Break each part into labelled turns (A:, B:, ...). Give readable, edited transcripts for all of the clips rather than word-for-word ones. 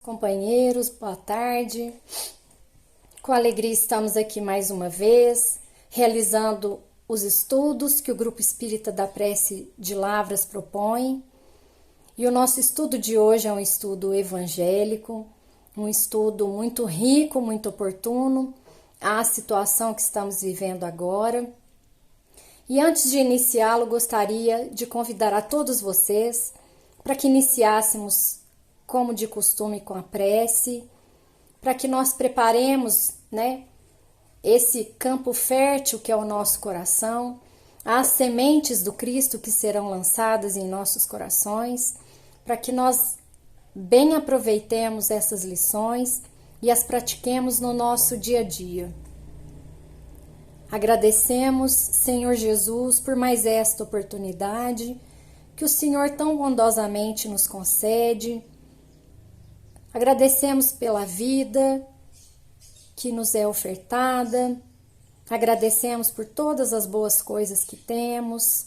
A: companheiros, boa tarde. Com alegria estamos aqui mais uma vez, realizando os estudos que o Grupo Espírita da Prece de Lavras propõe. E o nosso estudo de hoje é um estudo evangélico, um estudo muito rico, muito oportuno à situação que estamos vivendo agora. E antes de iniciá-lo, gostaria de convidar a todos vocês para que iniciássemos, como de costume, com a prece, para que nós preparemos, esse campo fértil que é o nosso coração, as sementes do Cristo que serão lançadas em nossos corações, para que nós bem aproveitemos essas lições e as pratiquemos no nosso dia a dia. Agradecemos, Senhor Jesus, por mais esta oportunidade que o Senhor tão bondosamente nos concede. Agradecemos pela vida que nos é ofertada, agradecemos por todas as boas coisas que temos,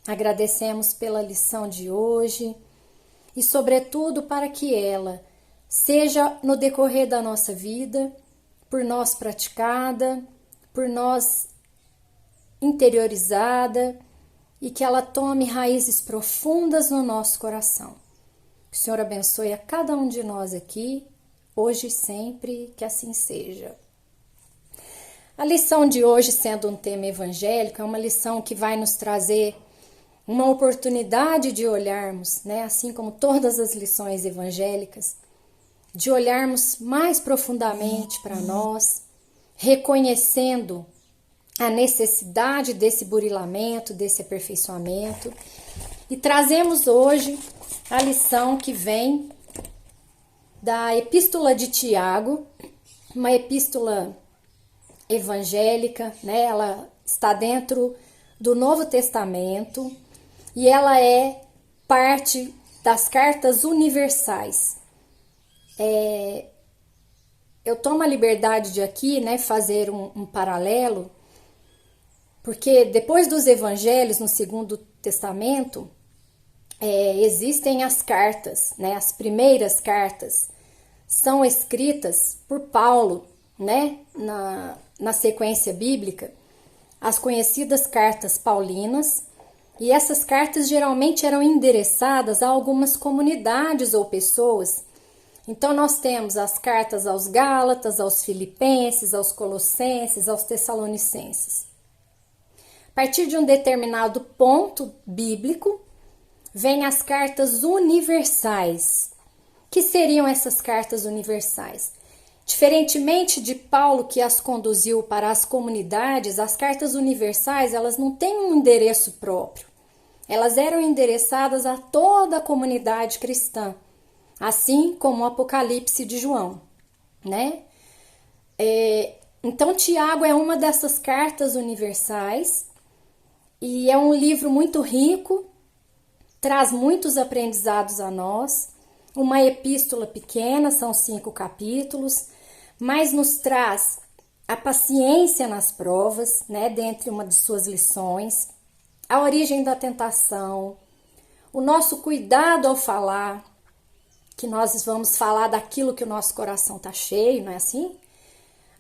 A: agradecemos pela lição de hoje e, sobretudo, para que ela seja no decorrer da nossa vida, por nós praticada, por nós interiorizada e que ela tome raízes profundas no nosso coração. Que o Senhor abençoe a cada um de nós aqui, hoje e sempre, que assim seja. A lição de hoje, sendo um tema evangélico, é uma lição que vai nos trazer uma oportunidade de olharmos, assim como todas as lições evangélicas, de olharmos mais profundamente para nós, reconhecendo a necessidade desse burilamento, desse aperfeiçoamento. E trazemos hoje a lição que vem da Epístola de Tiago, uma epístola evangélica, ela está dentro do Novo Testamento e ela é parte das cartas universais. Eu tomo a liberdade de aqui, fazer um paralelo, porque depois dos evangelhos no Segundo Testamento, existem as cartas, as primeiras cartas são escritas por Paulo, na sequência bíblica, as conhecidas cartas paulinas, e essas cartas geralmente eram endereçadas a algumas comunidades ou pessoas. Então nós temos as cartas aos Gálatas, aos Filipenses, aos Colossenses, aos Tessalonicenses. A partir de um determinado ponto bíblico, vêm as cartas universais. Que seriam essas cartas universais? Diferentemente de Paulo, que as conduziu para as comunidades, as cartas universais, elas não têm um endereço próprio. Elas eram endereçadas a toda a comunidade cristã, assim como o Apocalipse de João, Então, Tiago é uma dessas cartas universais e é um livro muito rico, traz muitos aprendizados a nós, uma epístola pequena, são 5 capítulos, mas nos traz a paciência nas provas, dentre uma de suas lições, a origem da tentação, o nosso cuidado ao falar, que nós vamos falar daquilo que o nosso coração está cheio, não é assim?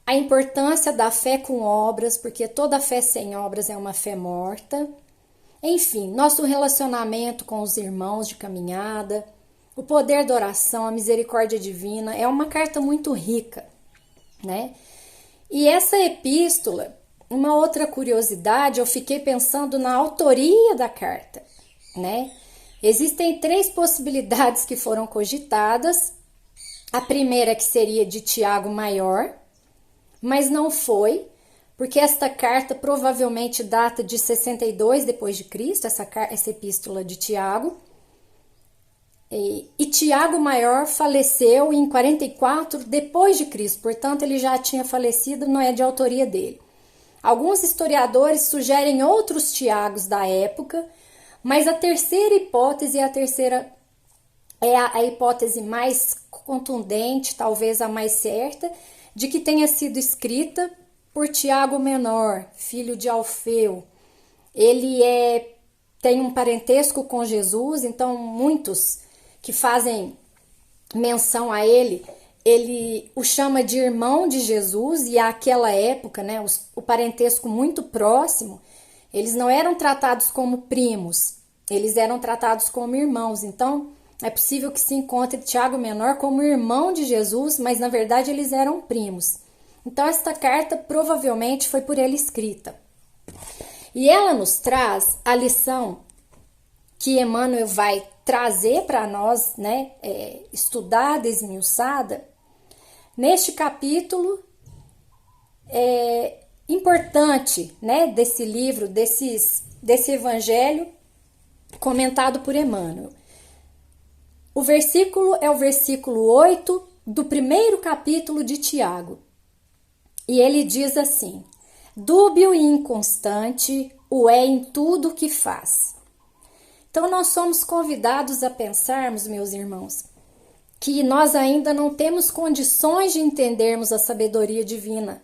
A: A importância da fé com obras, porque toda fé sem obras é uma fé morta. Enfim, nosso relacionamento com os irmãos de caminhada, o poder da oração, a misericórdia divina, é uma carta muito rica, E essa epístola, uma outra curiosidade, eu fiquei pensando na autoria da carta, Existem 3 possibilidades que foram cogitadas. A primeira que seria de Tiago Maior, mas não foi, porque esta carta provavelmente data de 62 depois de Cristo, essa epístola de Tiago. E Tiago Maior faleceu em 44 depois de Cristo, portanto ele já tinha falecido, não é de autoria dele. Alguns historiadores sugerem outros Tiagos da época, mas a terceira hipótese é a hipótese mais contundente, talvez a mais certa, de que tenha sido escrita por Tiago Menor, filho de Alfeu. Ele tem um parentesco com Jesus, então muitos que fazem menção a ele, ele o chama de irmão de Jesus, e àquela época, né, o parentesco muito próximo, eles não eram tratados como primos, eles eram tratados como irmãos. Então, é possível que se encontre Tiago Menor como irmão de Jesus, mas na verdade eles eram primos. Então, esta carta provavelmente foi por ele escrita. E ela nos traz a lição que Emmanuel vai trazer para nós, né, estudada, esmiuçada, neste capítulo importante, né, desse livro, desse evangelho comentado por Emmanuel. O versículo é o versículo 8 do primeiro capítulo de Tiago. E ele diz assim: dúbio e inconstante o é em tudo o que faz. Então, nós somos convidados a pensarmos, meus irmãos, que nós ainda não temos condições de entendermos a sabedoria divina.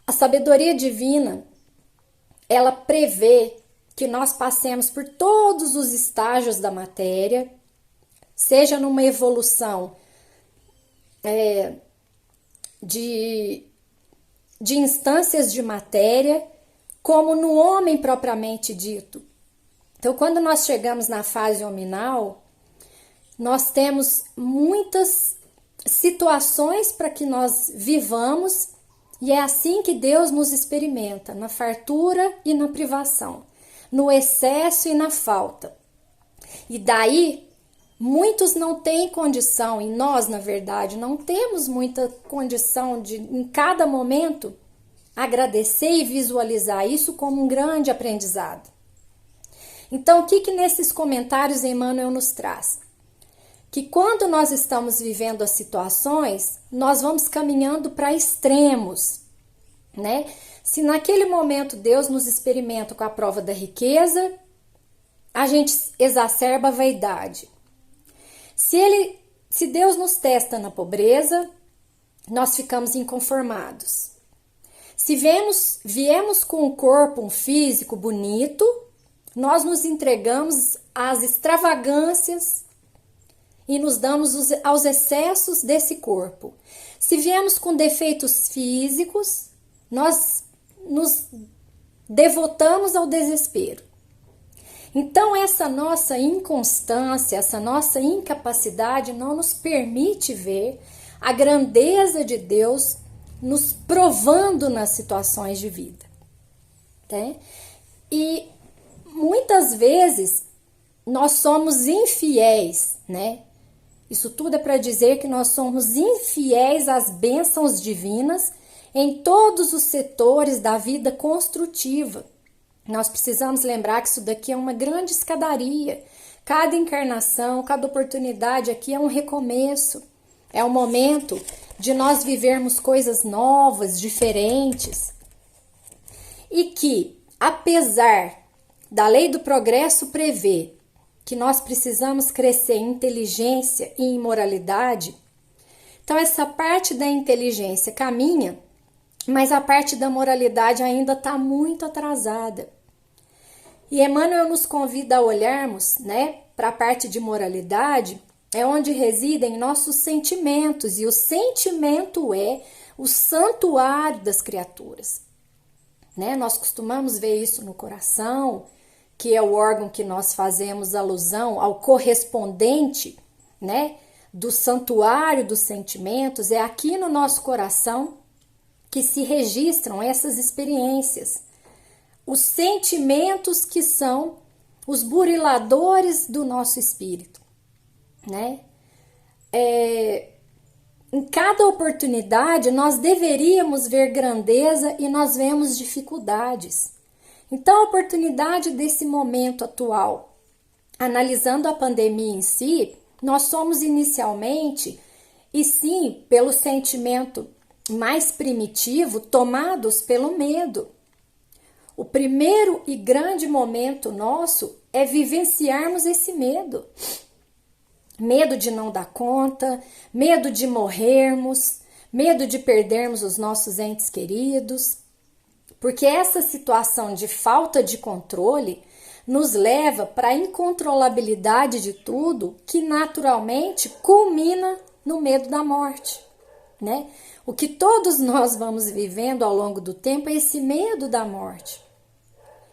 A: A sabedoria divina, ela prevê que nós passemos por todos os estágios da matéria, seja numa evolução de instâncias de matéria, como no homem propriamente dito. Então, quando nós chegamos na fase hominal, nós temos muitas situações para que nós vivamos, e é assim que Deus nos experimenta, na fartura e na privação, no excesso e na falta. E daí, muitos não têm condição, e nós, na verdade, não temos muita condição de, em cada momento, agradecer e visualizar isso como um grande aprendizado. Então, o que nesses comentários Emmanuel nos traz? Que quando nós estamos vivendo as situações, nós vamos caminhando para extremos, né? Se naquele momento Deus nos experimenta com a prova da riqueza, a gente exacerba a vaidade. Se Deus nos testa na pobreza, nós ficamos inconformados. Se viemos com um corpo, um físico bonito, nós nos entregamos às extravagâncias e nos damos aos excessos desse corpo. Se viemos com defeitos físicos, nós nos devotamos ao desespero. Então, essa nossa inconstância, essa nossa incapacidade não nos permite ver a grandeza de Deus nos provando nas situações de vida, né? E muitas vezes nós somos infiéis, né? Isso tudo é para dizer que nós somos infiéis às bênçãos divinas em todos os setores da vida construtiva. Nós precisamos lembrar que isso daqui é uma grande escadaria. Cada encarnação, cada oportunidade aqui é um recomeço. É o momento de nós vivermos coisas novas, diferentes. E que, apesar da lei do progresso prever que nós precisamos crescer em inteligência e em moralidade, então essa parte da inteligência caminha, mas a parte da moralidade ainda está muito atrasada. E Emmanuel nos convida a olharmos, né, para a parte de moralidade, é onde residem nossos sentimentos, e o sentimento é o santuário das criaturas, né? Nós costumamos ver isso no coração, que é o órgão que nós fazemos alusão ao correspondente, né, do santuário dos sentimentos. É aqui no nosso coração que se registram essas experiências. Os sentimentos que são os buriladores do nosso espírito, né? Em cada oportunidade nós deveríamos ver grandeza e nós vemos dificuldades. Então, a oportunidade desse momento atual, analisando a pandemia em si, nós somos inicialmente, e sim, pelo sentimento mais primitivo, tomados pelo medo. O primeiro e grande momento nosso é vivenciarmos esse medo. Medo de não dar conta, medo de morrermos, medo de perdermos os nossos entes queridos. Porque essa situação de falta de controle nos leva para a incontrolabilidade de tudo, que naturalmente culmina no medo da morte, né? O que todos nós vamos vivendo ao longo do tempo é esse medo da morte.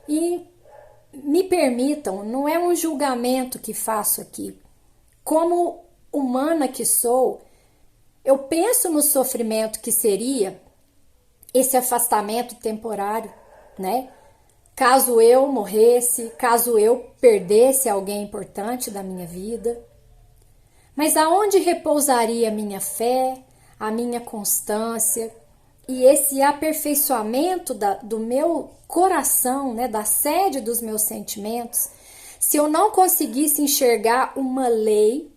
A: E me permitam, não é um julgamento que faço aqui. Como humana que sou, eu penso no sofrimento que seria esse afastamento temporário, né? Caso eu morresse, caso eu perdesse alguém importante da minha vida. Mas aonde repousaria a minha fé, a minha constância e esse aperfeiçoamento do meu coração, né, da sede dos meus sentimentos, se eu não conseguisse enxergar uma lei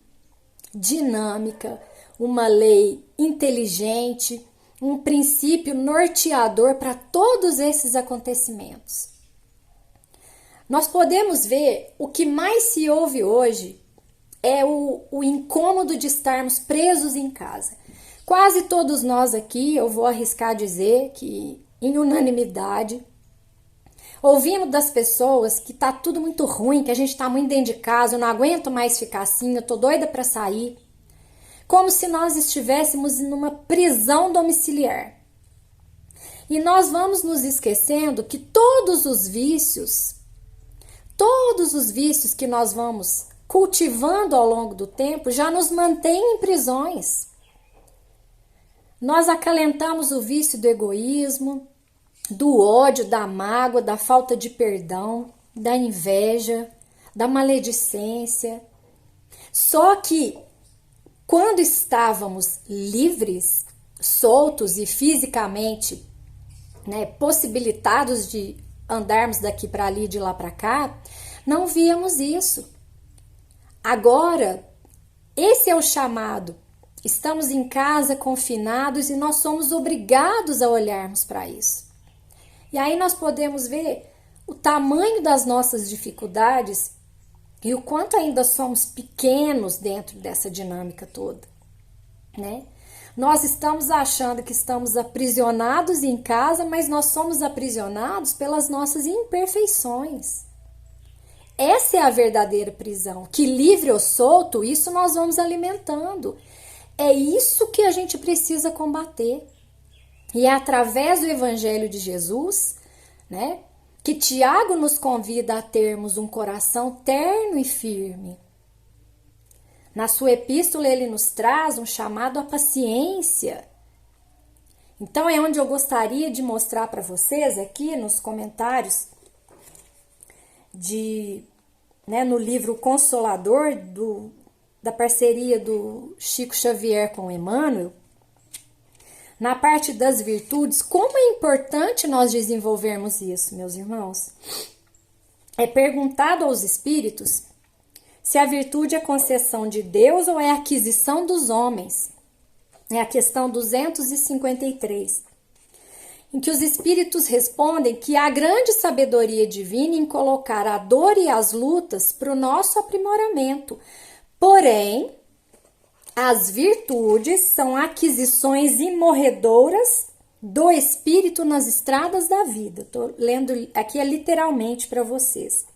A: dinâmica, uma lei inteligente, um princípio norteador para todos esses acontecimentos? Nós podemos ver o que mais se ouve hoje é o incômodo de estarmos presos em casa. Quase todos nós aqui, eu vou arriscar dizer que em unanimidade, ouvimos das pessoas que tá tudo muito ruim, que a gente tá muito dentro de casa, eu não aguento mais ficar assim, eu tô doida para sair. Como se nós estivéssemos numa prisão domiciliar. E nós vamos nos esquecendo que todos os vícios que nós vamos cultivando ao longo do tempo já nos mantêm em prisões. Nós acalentamos o vício do egoísmo, do ódio, da mágoa, da falta de perdão, da inveja, da maledicência. Só que quando estávamos livres, soltos e fisicamente, né, possibilitados de andarmos daqui para ali, de lá para cá, não víamos isso. Agora, esse é o chamado. Estamos em casa, confinados, e nós somos obrigados a olharmos para isso. E aí nós podemos ver o tamanho das nossas dificuldades e o quanto ainda somos pequenos dentro dessa dinâmica toda, né? Nós estamos achando que estamos aprisionados em casa, mas nós somos aprisionados pelas nossas imperfeições. Essa é a verdadeira prisão, que livre ou solto, isso nós vamos alimentando. É isso que a gente precisa combater. E é através do Evangelho de Jesus, né, que Tiago nos convida a termos um coração terno e firme. Na sua epístola, ele nos traz um chamado à paciência. Então, é onde eu gostaria de mostrar para vocês aqui nos comentários no livro Consolador, da parceria do Chico Xavier com Emmanuel, na parte das virtudes, como é importante nós desenvolvermos isso, meus irmãos. É perguntado aos espíritos se a virtude é concessão de Deus ou é aquisição dos homens. É a questão 253. Em que os espíritos respondem que há grande sabedoria divina em colocar a dor e as lutas para o nosso aprimoramento. Porém, as virtudes são aquisições imorredoras do espírito nas estradas da vida. Estou lendo aqui literalmente para vocês.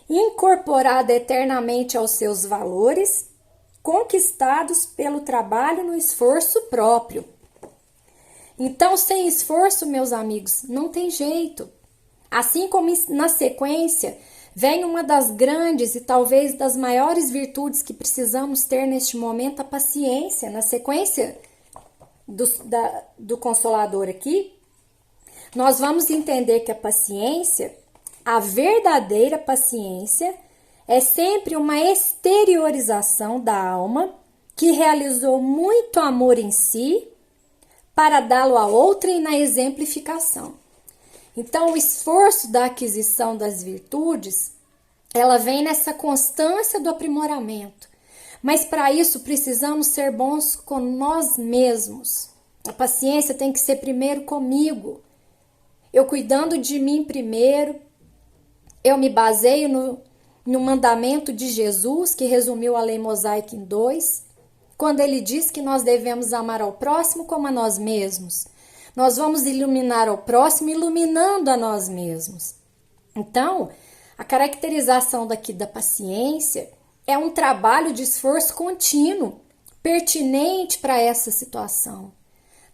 A: Incorporada eternamente aos seus valores, conquistados pelo trabalho no esforço próprio. Então, sem esforço, meus amigos, não tem jeito. Assim como na sequência vem uma das grandes e talvez das maiores virtudes que precisamos ter neste momento, a paciência. Na sequência do Consolador aqui, nós vamos entender que a paciência, a verdadeira paciência, é sempre uma exteriorização da alma que realizou muito amor em si para dá-lo a outra e na exemplificação. Então, o esforço da aquisição das virtudes, ela vem nessa constância do aprimoramento. Mas para isso precisamos ser bons com nós mesmos. A paciência tem que ser primeiro comigo. Eu cuidando de mim primeiro, eu me baseio no mandamento de Jesus, que resumiu a lei mosaica em 2, quando ele diz que nós devemos amar ao próximo como a nós mesmos. Nós vamos iluminar ao próximo iluminando a nós mesmos. Então, A caracterização daqui da paciência é um trabalho de esforço contínuo, pertinente para essa situação.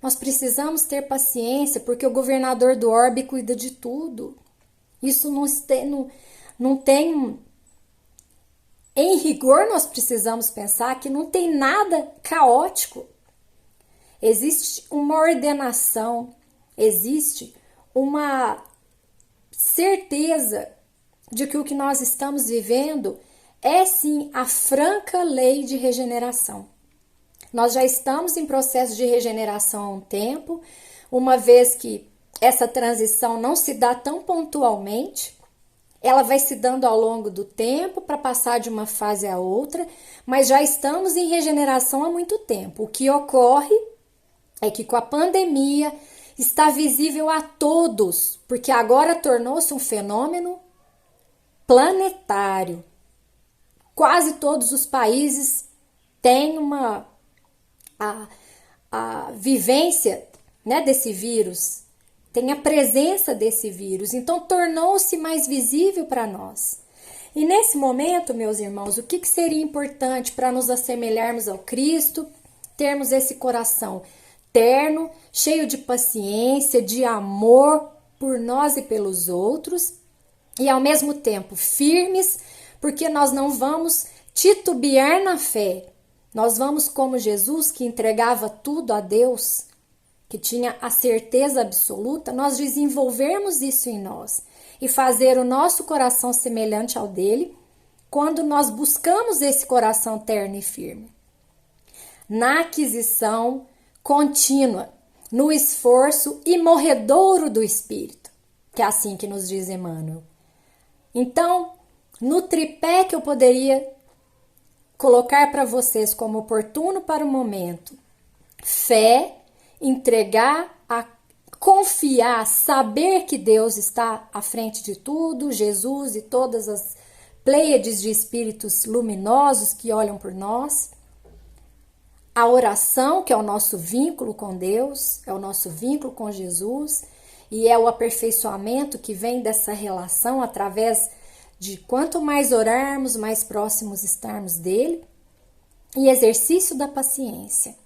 A: Nós precisamos ter paciência porque o governador do orbe cuida de tudo. Isso não tem. Em rigor, nós precisamos pensar que não tem nada caótico. Existe uma ordenação, existe uma certeza de que o que nós estamos vivendo é sim a franca lei de regeneração. Nós já estamos em processo de regeneração há um tempo, uma vez que essa transição não se dá tão pontualmente, ela vai se dando ao longo do tempo para passar de uma fase a outra, mas já estamos em regeneração há muito tempo. O que ocorre é que com a pandemia está visível a todos, porque agora tornou-se um fenômeno planetário. Quase todos os países têm a vivência, né, desse vírus, tem a presença desse vírus, então tornou-se mais visível para nós. E nesse momento, meus irmãos, o que seria importante para nos assemelharmos ao Cristo? Termos esse coração terno, cheio de paciência, de amor por nós e pelos outros, e ao mesmo tempo firmes, porque nós não vamos titubear na fé. Nós vamos como Jesus, que entregava tudo a Deus, que tinha a certeza absoluta, nós desenvolvermos isso em nós e fazer o nosso coração semelhante ao dele, quando nós buscamos esse coração terno e firme. Na aquisição contínua, no esforço imorredouro do Espírito, que é assim que nos diz Emmanuel. Então, no tripé que eu poderia colocar para vocês como oportuno para o momento: fé, entregar, confiar, saber que Deus está à frente de tudo, Jesus e todas as pleiades de espíritos luminosos que olham por nós. A oração, que é o nosso vínculo com Deus, é o nosso vínculo com Jesus, e é o aperfeiçoamento que vem dessa relação através de quanto mais orarmos, mais próximos estarmos dele. E exercício da paciência.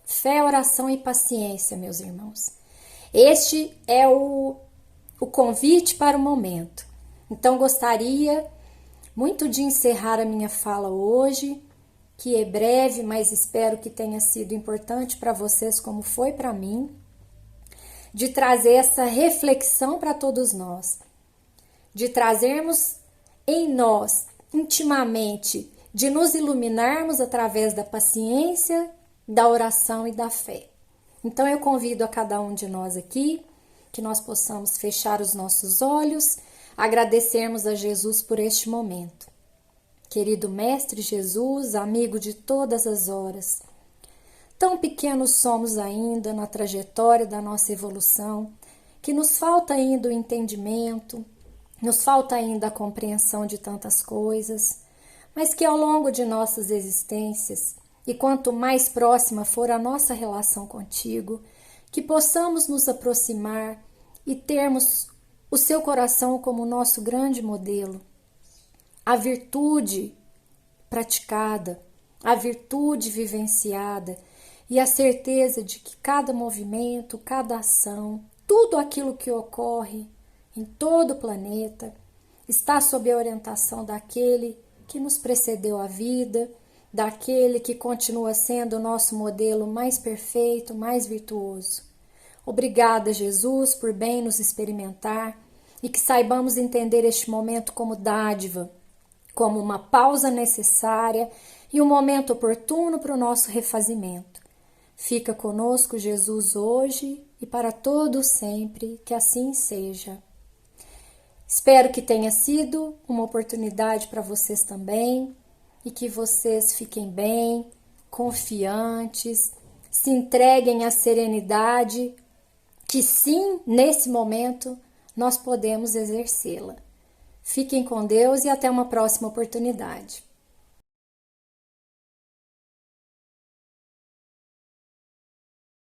A: Fé, oração e paciência, meus irmãos. Este é o convite para o momento. Então, gostaria muito de encerrar a minha fala hoje, que é breve, mas espero que tenha sido importante para vocês, como foi para mim, de trazer essa reflexão para todos nós, de trazermos em nós, intimamente, de nos iluminarmos através da paciência, da oração e da fé. Então eu convido a cada um de nós aqui, que nós possamos fechar os nossos olhos, agradecermos a Jesus por este momento. Querido Mestre Jesus, amigo de todas as horas, tão pequenos somos ainda na trajetória da nossa evolução, que nos falta ainda o entendimento, nos falta ainda a compreensão de tantas coisas, mas que ao longo de nossas existências, e quanto mais próxima for a nossa relação contigo, que possamos nos aproximar e termos o seu coração como nosso grande modelo. A virtude praticada, a virtude vivenciada e a certeza de que cada movimento, cada ação, tudo aquilo que ocorre em todo o planeta está sob a orientação daquele que nos precedeu a vida, daquele que continua sendo o nosso modelo mais perfeito, mais virtuoso. Obrigada, Jesus, por bem nos experimentar e que saibamos entender este momento como dádiva, como uma pausa necessária e um momento oportuno para o nosso refazimento. Fica conosco, Jesus, hoje e para todo sempre, que assim seja. Espero que tenha sido uma oportunidade para vocês também e que vocês fiquem bem, confiantes, se entreguem à serenidade, que sim, nesse momento, nós podemos exercê-la. Fiquem com Deus e até uma próxima oportunidade.